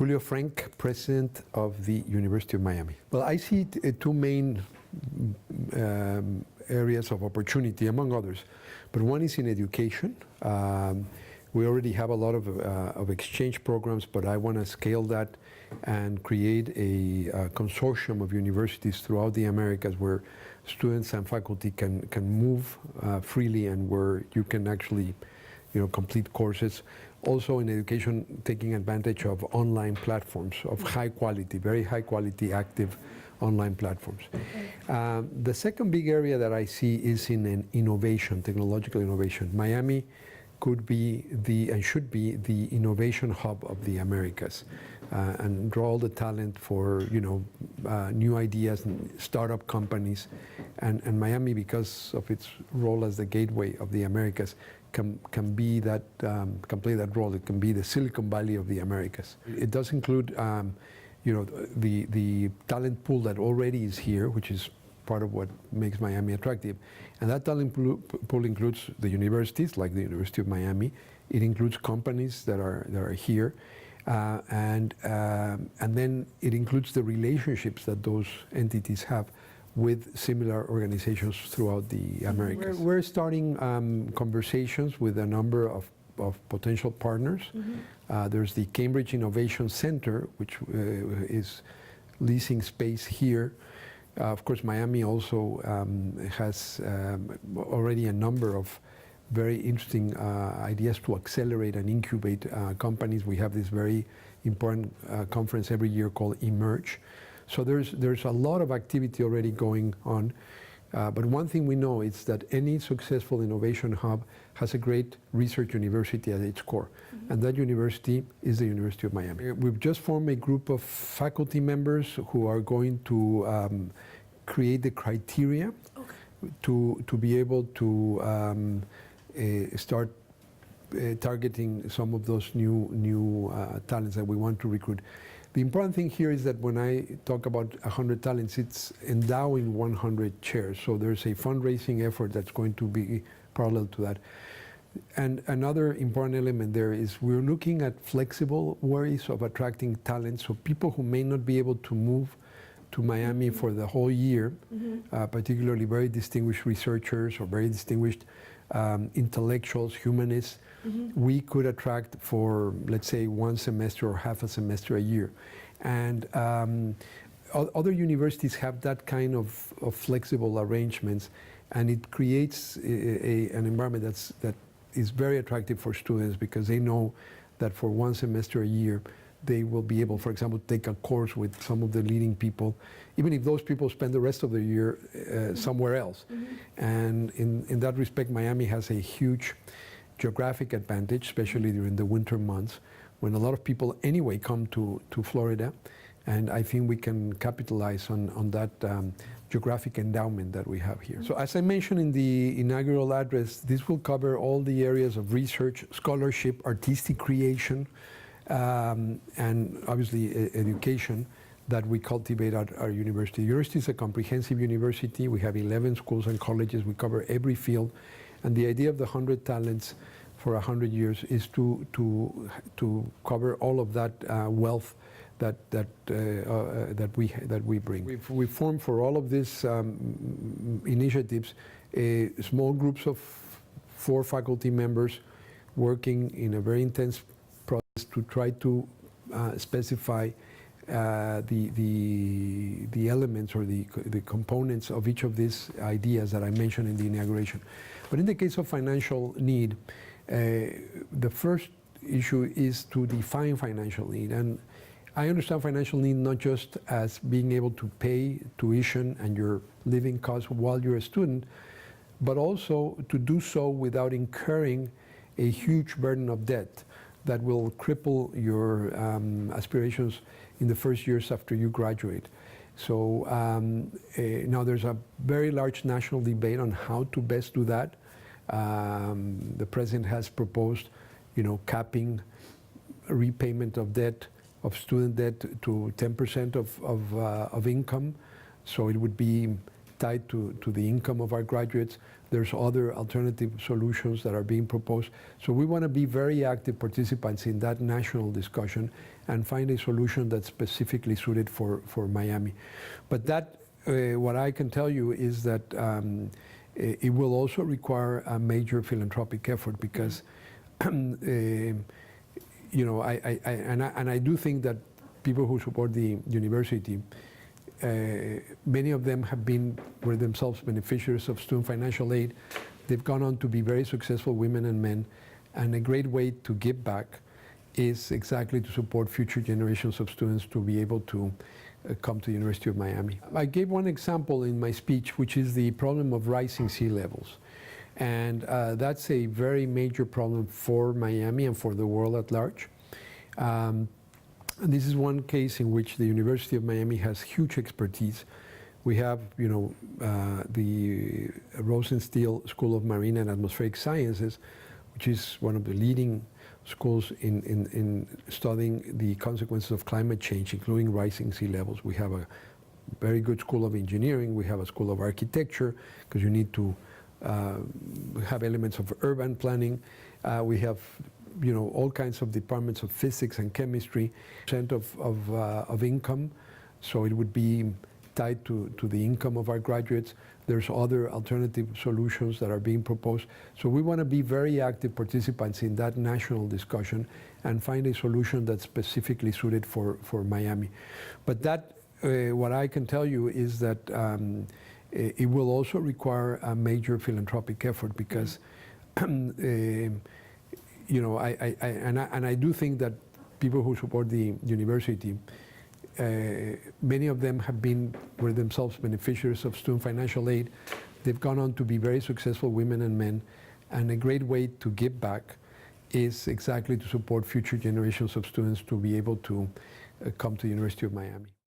Julio Frenk, president of the University of Miami. Well, I see two main areas of opportunity, among others. But one is in education. We already have a lot of exchange programs, but I want to scale that and create a consortium of universities throughout the Americas where students and faculty can move freely and where you can actually complete courses. Also in education, taking advantage of online platforms of high quality, very high quality, active online platforms. The second big area that I see is in innovation, technological innovation. Miami could be and should be the innovation hub of the Americas and draw all the talent for new ideas and startup companies. And Miami, because of its role as the gateway of the Americas, can play that role. It can be the Silicon Valley of the Americas. It does include the talent pool that already is here, which is part of what makes Miami attractive. And that talent pool includes the universities, like the University of Miami. It includes companies that are here. And then it includes the relationships that those entities have with similar organizations throughout the Americas. We're starting conversations with a number of potential partners. There's the Cambridge Innovation Center, which is leasing space here. Of course, Miami also has already a number of very interesting ideas to accelerate and incubate companies. We have this very important conference every year called Emerge. So there's a lot of activity already going on. But one thing we know is that any successful innovation hub has a great research university at its core. And that university is the University of Miami. We've just formed a group of faculty members who are going to create the criteria to be able to start targeting some of those new talents that we want to recruit. The important thing here is that when I talk about 100 talents, it's endowing 100 chairs. So there's a fundraising effort that's going to be parallel to that. And another important element there is we're looking at flexible ways of attracting talent. So people who may not be able to move to Miami for the whole year, particularly very distinguished researchers or very distinguished intellectuals, humanists, we could attract for, let's say, one semester or half a semester a year. And other universities have that kind of flexible arrangements, and it creates an environment that is very attractive for students because they know that for one semester a year, they will be able, for example, to take a course with some of the leading people, even if those people spend the rest of the year somewhere else. And in that respect, Miami has a huge geographic advantage, especially during the winter months, when a lot of people anyway come to Florida. And I think we can capitalize on that geographic endowment that we have here. So as I mentioned in the inaugural address, this will cover all the areas of research, scholarship, artistic creation, and obviously education that we cultivate at our university. The university is a comprehensive university. We have 11 schools and colleges. We cover every field. And the idea of the 100 talents for 100 years is to cover all of that wealth that we bring. We've formed for all of these initiatives small groups of 4 faculty members working in a very intense process to try to specify the elements or the components of each of these ideas that I mentioned in the inauguration. But in the case of financial need, the first issue is to define financial need. And I understand financial need not just as being able to pay tuition and your living costs while you're a student, but also to do so without incurring a huge burden of debt that will cripple your aspirations in the first years after you graduate. So now there's a very large national debate on how to best do that. The president has proposed, capping repayment of debt, of student debt to 10% of income. So it would be tied to the income of our graduates. There's other alternative solutions that are being proposed. So we want to be very active participants in that national discussion and find a solution that's specifically suited for Miami. But that, what I can tell you is that it will also require a major philanthropic effort because, you know, I do think that people who support the university, many of them were themselves beneficiaries of student financial aid. They've gone on to be very successful women and men, and a great way to give back is exactly to support future generations of students to be able to come to the University of Miami. I gave one example in my speech, which is the problem of rising sea levels. And that's a very major problem for Miami and for the world at large. And this is one case in which the University of Miami has huge expertise. We have, you know, the Rosenstiel School of Marine and Atmospheric Sciences, which is one of the leading schools in studying the consequences of climate change, including rising sea levels. We have a very good school of engineering. We have a school of architecture, because you need to have elements of urban planning. We have, you know, all kinds of departments of physics and chemistry, % of income, so it would be tied to the income of our graduates. There's other alternative solutions that are being proposed. So we want to be very active participants in that national discussion and find a solution that's specifically suited for Miami. But that, what I can tell you is that it will also require a major philanthropic effort because, you know, I do think that people who support the university, many of them were themselves beneficiaries of student financial aid. They've gone on to be very successful women and men, and a great way to give back is exactly to support future generations of students to be able to come to the University of Miami.